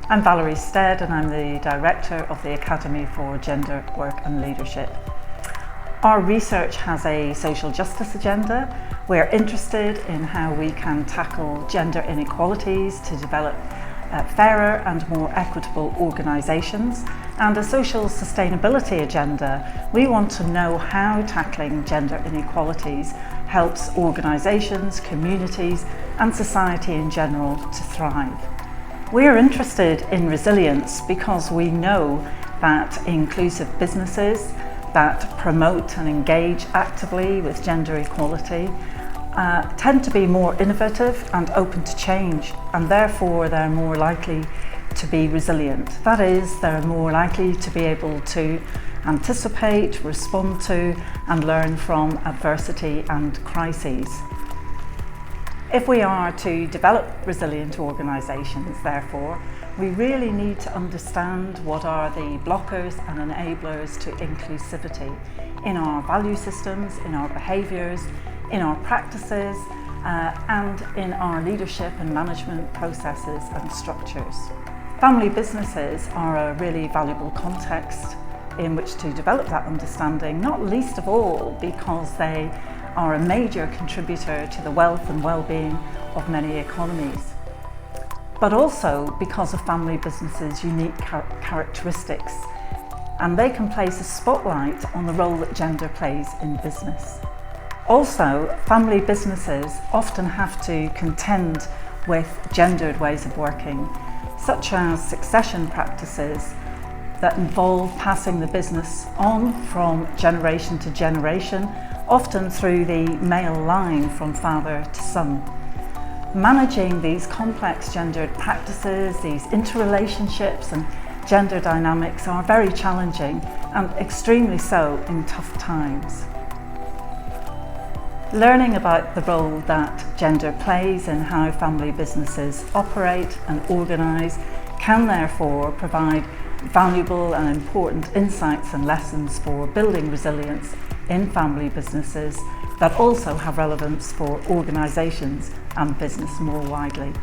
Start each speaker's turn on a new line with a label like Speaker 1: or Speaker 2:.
Speaker 1: I'm Valerie Stead and I'm the Director of the Academy for Gender, Work and Leadership. Our research has a social justice agenda. We're interested in how we can tackle gender inequalities to develop fairer and more equitable organisations, and a social sustainability agenda. We want to know how tackling gender inequalities helps organisations, communities and society in general to thrive. We're interested in resilience because we know that inclusive businesses that promote and engage actively with gender equality tend to be more innovative and open to change, and therefore they're more likely to be resilient. That is, they're more likely to be able to anticipate, respond to and learn from adversity and crises. If we are to develop resilient organisations, therefore, we really need to understand what are the blockers and enablers to inclusivity in our value systems, in our behaviours, in our practices and in our leadership and management processes and structures. Family businesses are a really valuable context in which to develop that understanding, not least of all because they are a major contributor to the wealth and well-being of many economies, but also because of family businesses' unique characteristics, and they can place a spotlight on the role that gender plays in business. Also, family businesses often have to contend with gendered ways of working, such as succession practices that involve passing the business on from generation to generation, often through the male line from father to son. Managing these complex gendered practices, these interrelationships and gender dynamics are very challenging, and extremely so in tough times. Learning about the role that gender plays in how family businesses operate and organise can therefore provide valuable and important insights and lessons for building resilience in family businesses that also have relevance for organisations and business more widely.